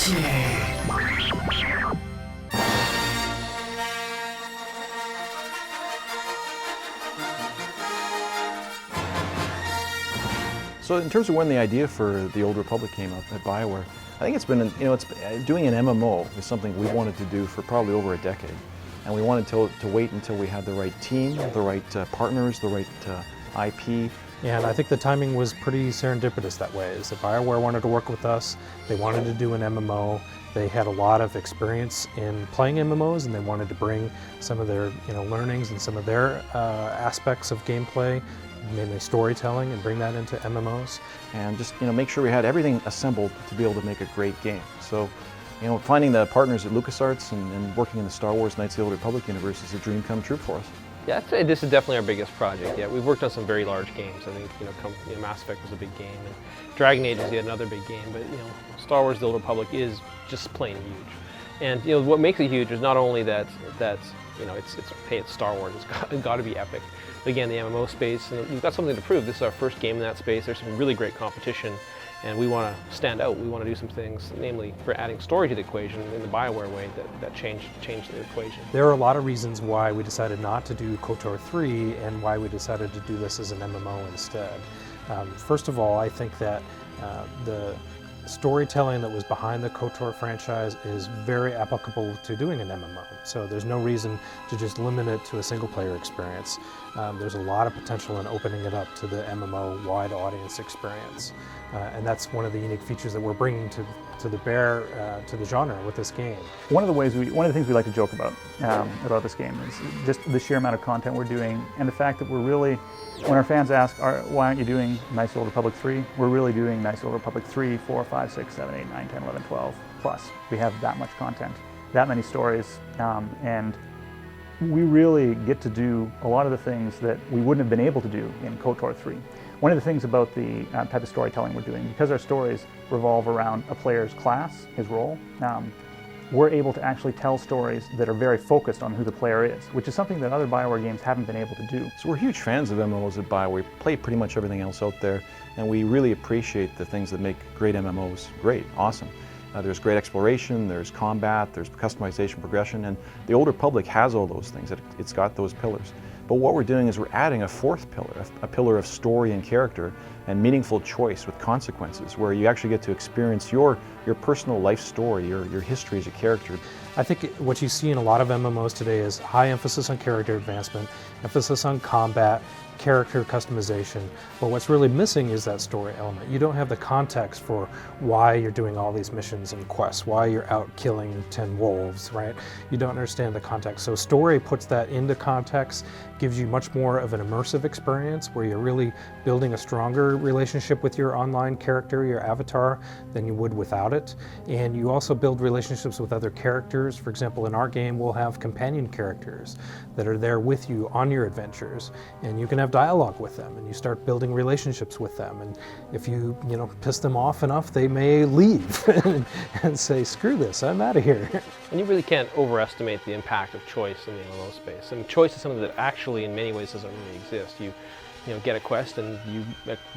So in terms of when the idea for the Old Republic came up at BioWare, I think it's been, doing an MMO is something we wanted to do for probably over a decade. And we wanted to wait until we had the right team, the right partners, the right IP. And I think the timing was pretty serendipitous that way. Is that BioWare wanted to work with us, they wanted to do an MMO, they had a lot of experience in playing MMOs, and they wanted to bring some of their learnings and some of their aspects of gameplay, mainly storytelling, and bring that into MMOs. And just make sure we had everything assembled to be able to make a great game. So finding the partners at LucasArts and working in the Star Wars Knights of the Old Republic universe is a dream come true for us. Yeah, I'd say this is definitely our biggest project yet. We've worked on some very large games. I think Mass Effect was a big game, and Dragon Age is yet another big game. But Star Wars: The Old Republic is just plain huge. And what makes it huge is not only that it's Star Wars. It's got to be epic. But again, the MMO space, and we've got something to prove. This is our first game in that space. There's some really great competition, and we want to stand out. We want to do some things, namely for adding story to the equation in the BioWare way that changed the equation. There are a lot of reasons why we decided not to do KOTOR 3 and why we decided to do this as an MMO instead. First of all, I think that the storytelling that was behind the KOTOR franchise is very applicable to doing an MMO. So there's no reason to just limit it to a single player experience. There's a lot of potential in opening it up to the MMO wide audience experience. And that's one of the unique features that we're bringing to the genre with this game. One of the things we like to joke about this game is just the sheer amount of content we're doing, and the fact that we're really, when our fans ask, why aren't you doing Knights of the Old Republic 3? We're really doing Knights of the Old Republic 3, 4, 5, 6, 7, 8, 9, 10, 11, 12 plus. We have that much content, that many stories, and we really get to do a lot of the things that we wouldn't have been able to do in KOTOR 3. One of the things about the type of storytelling we're doing, because our stories revolve around a player's class, his role, we're able to actually tell stories that are very focused on who the player is, which is something that other BioWare games haven't been able to do. So we're huge fans of MMOs at BioWare. We play pretty much everything else out there, and we really appreciate the things that make great MMOs great, awesome. There's great exploration, there's combat, there's customization, progression, and the Old Republic has all those things. It's got those pillars. But what we're doing is we're adding a fourth pillar, a pillar of story and character and meaningful choice with consequences, where you actually get to experience your personal life story, your history as a character. I think what you see in a lot of MMOs today is high emphasis on character advancement, emphasis on combat, character customization, but what's really missing is that story element. You don't have the context for why you're doing all these missions and quests, why you're out killing 10 wolves, right? You don't understand the context. So story puts that into context, gives you much more of an immersive experience where you're really building a stronger relationship with your online character, your avatar, than you would without it. And you also build relationships with other characters. For example, in our game, we'll have companion characters that are there with you on your adventures, and you can have dialogue with them, and you start building relationships with them. And if you piss them off enough, they may leave and say, "Screw this, I'm out of here." And you really can't overestimate the impact of choice in the MMO space. I mean, choice is something that actually, in many ways, doesn't really exist. You get a quest and you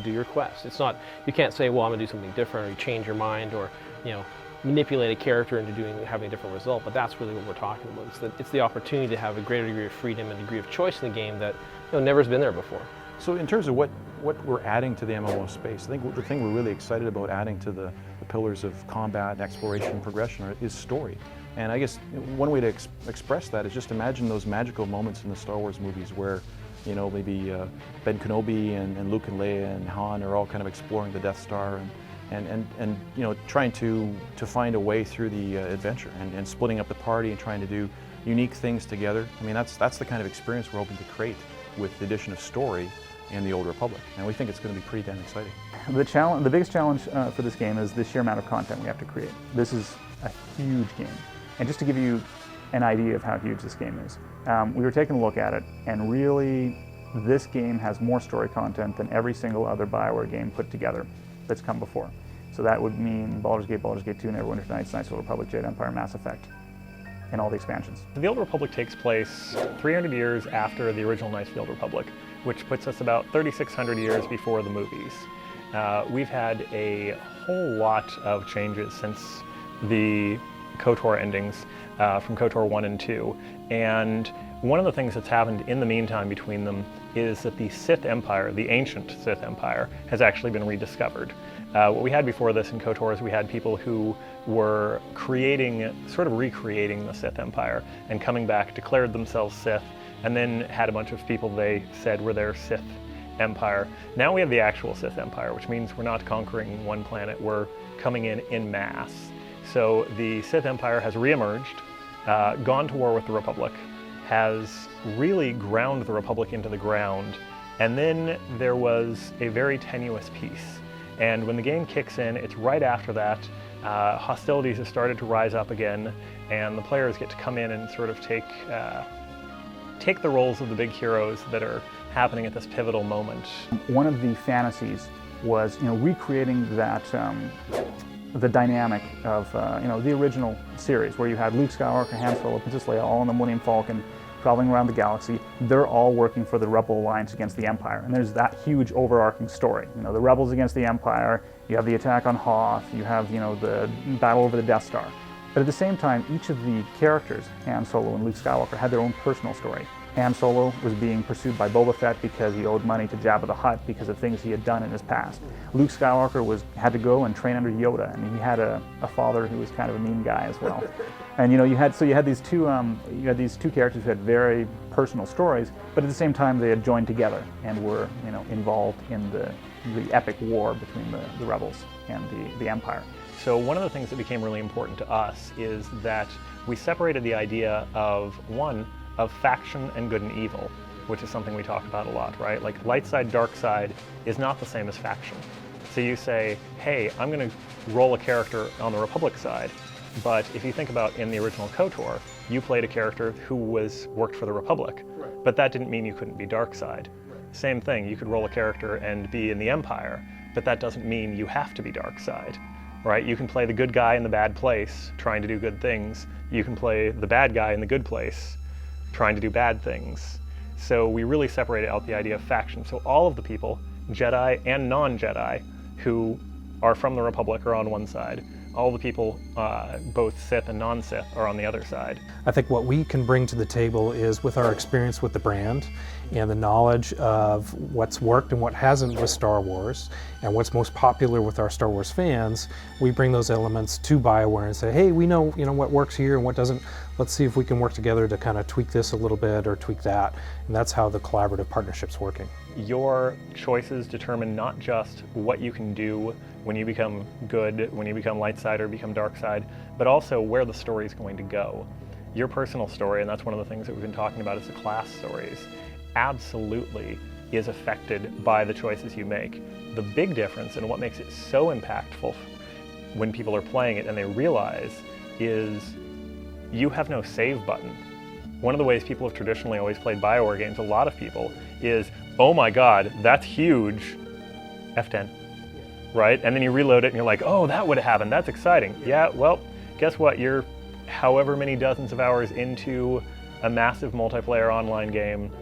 do your quest. It's not, you can't say, well, I'm gonna do something different, or you change your mind, or manipulate a character into having a different result. But that's really what we're talking about. It's the opportunity to have a greater degree of freedom and degree of choice in the game that never's been there before. So in terms of what we're adding to the MMO space, I think the thing we're really excited about adding to the pillars of combat, exploration, progression is story. And I guess one way to express that is just imagine those magical moments in the Star Wars movies where maybe Ben Kenobi and Luke and Leia and Han are all kind of exploring the Death Star and trying to find a way through the adventure and splitting up the party and trying to do unique things together. I mean, that's the kind of experience we're hoping to create with the addition of story in the Old Republic, and we think it's going to be pretty damn exciting. The biggest challenge for this game is the sheer amount of content we have to create. This is a huge game, and just to give you an idea of how huge this game is, we were taking a look at it, and really this game has more story content than every single other BioWare game put together that's come before. So that would mean Baldur's Gate 2, Neverwinter Nights, Knights of the Old Republic, Jade Empire, Mass Effect, and all the expansions. The Old Republic takes place 300 years after the original Knights of the Old Republic, which puts us about 3,600 years before the movies. We've had a whole lot of changes since the KOTOR endings from KOTOR 1 and 2. And one of the things that's happened in the meantime between them is that the Sith Empire, the ancient Sith Empire, has actually been rediscovered. What we had before this in KOTOR is we had people who were sort of recreating the Sith Empire and coming back, declared themselves Sith, and then had a bunch of people they said were their Sith Empire. Now we have the actual Sith Empire, which means we're not conquering one planet, we're coming in mass. So the Sith Empire has reemerged, gone to war with the Republic, has really ground the Republic into the ground, and then there was a very tenuous peace. And when the game kicks in, it's right after that. Hostilities have started to rise up again, and the players get to come in and sort of take the roles of the big heroes that are happening at this pivotal moment. One of the fantasies was, recreating that the dynamic of the original series, where you had Luke Skywalker, Han Solo, Princess Leia, all in the Millennium Falcon, traveling around the galaxy. They're all working for the Rebel Alliance against the Empire, and there's that huge overarching story. The Rebels against the Empire. You have the attack on Hoth. You have the battle over the Death Star. But at the same time, each of the characters, Han Solo and Luke Skywalker, had their own personal story. Han Solo was being pursued by Boba Fett because he owed money to Jabba the Hutt because of things he had done in his past. Luke Skywalker had to go and train under Yoda, and he had a father who was kind of a mean guy as well. And you had these two characters who had very personal stories, but at the same time they had joined together and were involved in the epic war between the rebels and the Empire. So one of the things that became really important to us is that we separated the idea of faction and good and evil, which is something we talk about a lot, right? Like light side, dark side is not the same as faction. So you say, hey, I'm going to roll a character on the Republic side, but if you think about in the original KOTOR, you played a character who worked for the Republic, but that didn't mean you couldn't be dark side. Same thing, you could roll a character and be in the Empire, but that doesn't mean you have to be dark side, right? You can play the good guy in the bad place, trying to do good things. You can play the bad guy in the good place, trying to do bad things. So we really separated out the idea of faction. So all of the people, Jedi and non-Jedi, who are from the Republic are on one side. All the people, both Sith and non-Sith, are on the other side. I think what we can bring to the table is, with our experience with the brand and the knowledge of what's worked and what hasn't with Star Wars and what's most popular with our Star Wars fans, we bring those elements to BioWare and say, hey, we know what works here and what doesn't. Let's see if we can work together to kind of tweak this a little bit or tweak that. And that's how the collaborative partnership's working. Your choices determine not just what you can do when you become good, when you become light side or become dark side, but also where the story is going to go. Your personal story, and that's one of the things that we've been talking about is the class stories, absolutely is affected by the choices you make. The big difference and what makes it so impactful when people are playing it and they realize is you have no save button. One of the ways people have traditionally always played BioWare games, a lot of people, is, oh my god, that's huge, F10, right? And then you reload it and you're like, oh, that would have happened, that's exciting. Yeah, well, guess what? You're however many dozens of hours into a massive multiplayer online game.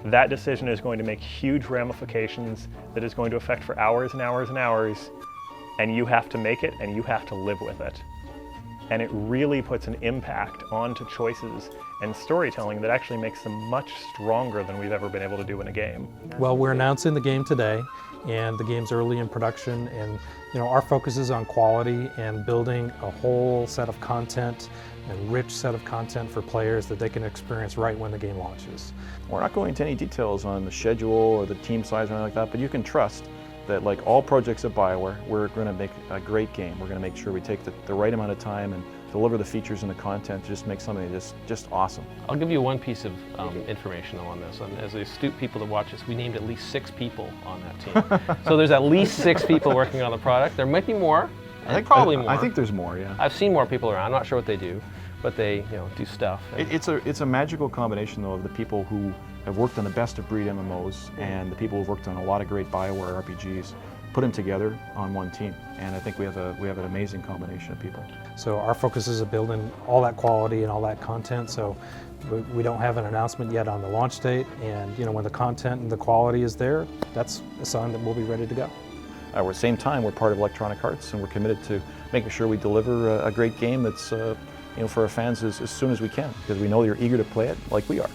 That decision is going to make huge ramifications that is going to affect for hours and hours and hours, and you have to make it and you have to live with it. And it really puts an impact onto choices and storytelling that actually makes them much stronger than we've ever been able to do in a game. Well, we're announcing the game today, and the game's early in production, and our focus is on quality and building a whole set of content and rich set of content for players that they can experience right when the game launches. We're not going into any details on the schedule or the team size or anything like that, but you can trust that, like all projects at BioWare, we're going to make a great game. We're going to make sure we take the right amount of time and deliver the features and the content to just make something just awesome. I'll give you one piece of information on this. And as the astute people that watch this, we named at least 6 people on that team. So there's at least 6 people working on the product. There might be more. Probably more. I think there's more, yeah. I've seen more people around. I'm not sure what they do, but they do stuff. It's a magical combination, though, of the people who have worked on the best of breed MMOs and the people who've worked on a lot of great BioWare RPGs, put them together on one team. And I think we have an amazing combination of people. So our focus is building all that quality and all that content. So we don't have an announcement yet on the launch date. And when the content and the quality is there, that's a sign that we'll be ready to go. at the same time, we're part of Electronic Arts, and we're committed to making sure we deliver a great game that's for our fans as soon as we can, because we know you're eager to play it like we are.